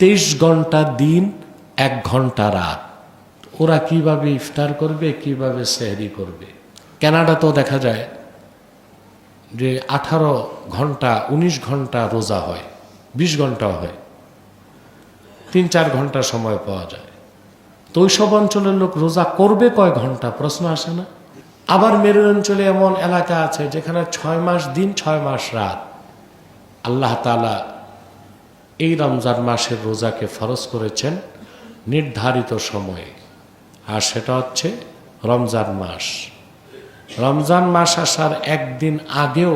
23 ঘন্টা দিন, 1 ঘন্টা রাত। ওরা কিভাবে ইফতার করবে, কিভাবে সেহরি করবে? কানাডাতেও দেখা যায় যে 18 ঘন্টা 19 ঘন্টা রোজা হয়, 20 ঘন্টা হয়, 3-4 ঘন্টা সময় পাওয়া যায়। তো ওইসব অঞ্চলের লোক রোজা করবে কয় ঘন্টা, প্রশ্ন আসে না? আবার মেরু অঞ্চলে এমন এলাকা আছে যেখানে 6 মাস দিন 6 মাস রাত। আল্লাহ তাআলা এই রমজান মাসের রোজাকে ফরজ করেছেন নির্ধারিত সময়ে, আর সেটা হচ্ছে রমজান মাস। রমজান মাস আসার একদিন আগেও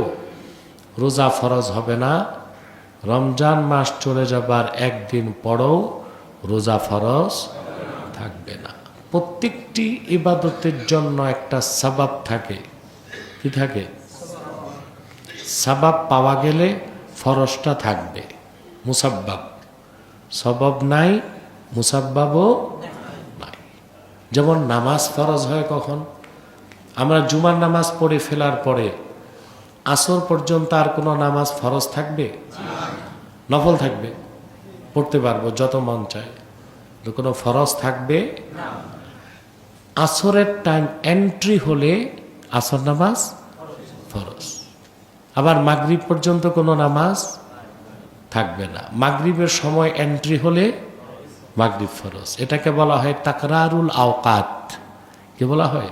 রোজা ফরজ হবে না, রমজান মাস চলে যাবার একদিন পরেও রোজা ফরজ থাকবে না। প্রত্যেকটি ইবাদতের জন্য একটা সাবাব থাকে। কি থাকে? সাবাব পাওয়া গেলে ফরজটা থাকবে, মুসাব্বাব। সবাব নাই, মুসাব্বাবও নাই। যেমন নামাজ ফরজ হয় কখন? আমরা জুমার নামাজ পড়ে ফেলার পরে আসর পর্যন্ত আর কোনো নামাজ ফরজ থাকবে? নফল থাকবে, পড়তে পারবো যত মন চায়, কোনো ফরজ থাকবে। আসরের টাইম এন্ট্রি হলে আসর নামাজ ফরজ। আবার মাগরিব পর্যন্ত কোনো নামাজ থাকবে না, মাগরিবের সময় এন্ট্রি হলে মাগরিব ফরজ। এটাকে বলা হয় তাকরারুল আওকাত। কি বলা হয়?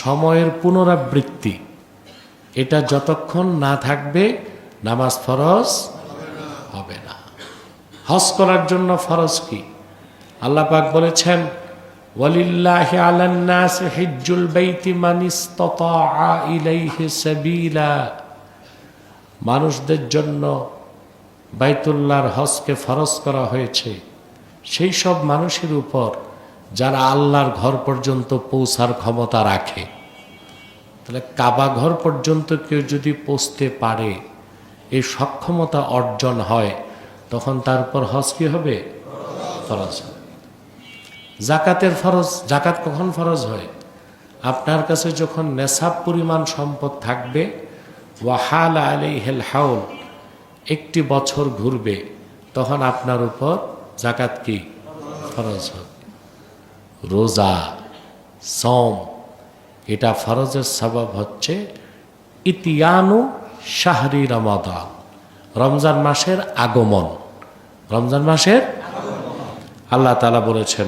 সময়ের পুনরাবৃত্তি। এটা যতক্ষণ না থাকবে নামাজ ফরজ হবে না। হজ করার জন্য ফরজ কি? আল্লাহ পাক বলেছেন, ওয়ালিল্লাহি আলান নাস হিজ্জুল বাইতি মান ইসতাতা ইলাইহি সাবিলা। মানুষদের জন্য বাইতুল্লাহর হজকে ফরজ করা হয়েছে সেই সব মানুষের উপর যারা আল্লাহর ঘর পর্যন্ত পৌঁছার ক্ষমতা রাখে। তাহলে কাবা ঘর পর্যন্ত কেউ যদি পৌঁছতে পারে, এই সক্ষমতা অর্জন হয়, তখন তারপর হজ কি হবে? ফরজ হবে। জাকাতের ফরজ, জাকাত কখন ফরজ হয়? আপনার কাছে যখন নেসাব পরিমাণ সম্পদ থাকবে, ওয়াহাল আলাইহিল হাউল, 1 বছর ঘুরবে, তখন আপনার উপর জাকাত কি ফরজ হবে। রোজা, সওম, এটা ফরজের সবব হচ্ছে ইতিয়ানু শাহরি রমাদান, রমজান মাসের আগমন। রমজান মাসের আল্লাহ তাআলা বলেছেন,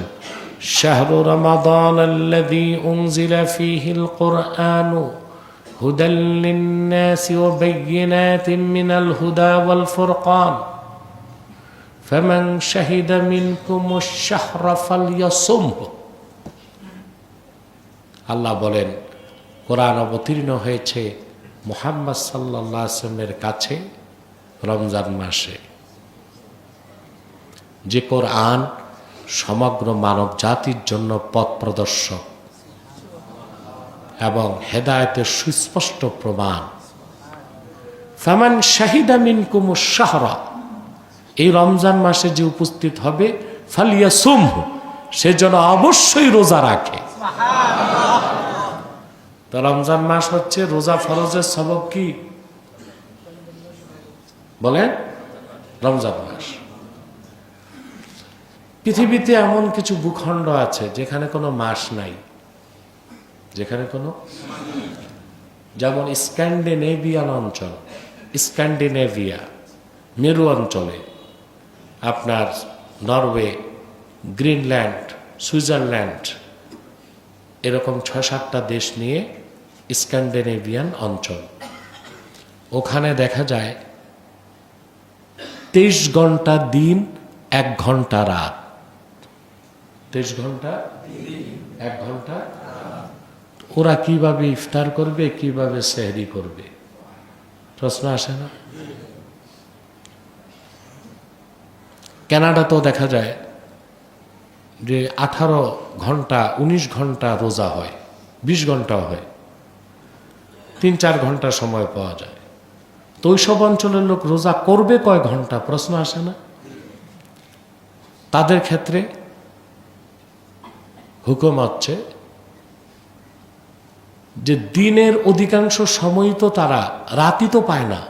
শাহরু রমাদান আল্লাযী উনজিলা ফীহিল কুরআনু হুদাল লিন-নাসি ওয়া বায়্যিনাতিন মিনাল হুদা ওয়াল ফুরকান ফামান শাহিদা মিনকুমুশ শাহরা ফালইয়াসুমহু। আল্লাহ বলেন, কোরআন অবতীর্ণ হয়েছে মুহাম্মদ সাল্লাল্লাহু আলাইহি ওয়াসাল্লামের কাছে রমজান মাসে, যে কোরআন সমগ্র মানব জাতির জন্য পথ প্রদর্শক এবং হেদায়েতের সুস্পষ্ট প্রমাণ। ফামান শাহিদা মিনকুমুশ শাহরা, এই রমজান মাসে যে উপস্থিত হবে, ফালিয়াসুমহু, সে যেন অবশ্যই রোজা রাখে। তো রমজান মাস হচ্ছে রোজা ফরজের সবব কি বলেন? রমজান মাস। পৃথিবীতে এমন কিছু ভূখণ্ড আছে যেখানে কোনো মাস নাই, যেখানে কোনো, যেমন স্ক্যান্ডিনেভিয়ান অঞ্চল, স্ক্যান্ডিনেভিয়া, মেরু অঞ্চলে আপনার নরওয়ে, গ্রিনল্যান্ড, সুইজারল্যান্ড, এরকম 6-7টা দেশ নিয়ে স্ক্যান্ডিনেভিয়ান অঞ্চল। ওখানে দেখা যায় 23 ঘন্টা দিন, 1 ঘন্টা রাত। 23 ঘন্টা 1 ঘন্টা। ওরা কিভাবে ইফতার করবে, কিভাবে সেহরি করবে? প্রশ্ন আসে না? কানাডাতেও দেখা যায় যে 18 ঘন্টা 19 ঘন্টা রোজা হয়, 20 ঘন্টাও হয়, 3-4 ঘন্টা সময় পাওয়া যায়। তো ওইসব অঞ্চলের লোক রোজা করবে কয় ঘন্টা, প্রশ্ন আসে না? তাদের ক্ষেত্রে হুকুম হচ্ছে যে দিনের অধিকাংশ সময় তো তারা রাতই তো পায় না,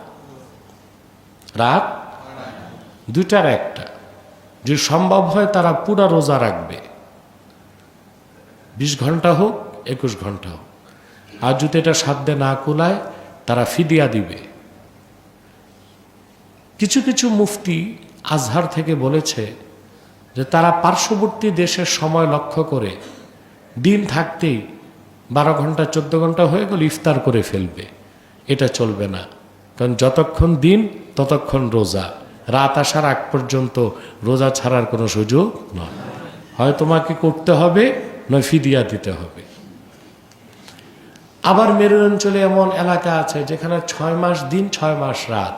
রাত 2টার 1টা, যে সম্ভব হয় তারা পুরা রোজা রাখবে, 20 ঘন্টা হোক 21 ঘন্টা হোক। আর যদি এটা সাধ্যে না কুলায় তারা ফিদিয়া দিবে। কিছু কিছু মুফতি আজহার থেকে বলেছে যে তারা পার্শ্ববর্তী দেশের সময় লক্ষ্য করে দিন থাকতেই 12 ঘন্টা 14 ঘন্টা হয়ে গেল ইফতার করে ফেলবে। এটা চলবে না, কারণ যতক্ষণ দিন ততক্ষণ রোজা, রাত আসার আগ পর্যন্ত রোজা ছাড়ার কোনো সুযোগ নয়। হয় তোমাকে করতে হবে, নয় ফিদিয়া দিতে হবে। আবার মেরু অঞ্চলে এমন এলাকা আছে যেখানে 6 মাস দিন 6 মাস রাত,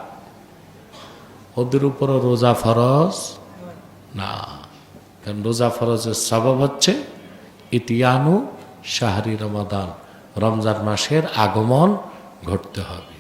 ওদের উপরও রোজা ফরজ না, কারণ রোজা ফরজের সবব হচ্ছে ইতিয়ানু শাহরি রমাদান, রমজান মাসের আগমন ঘটতে হবে।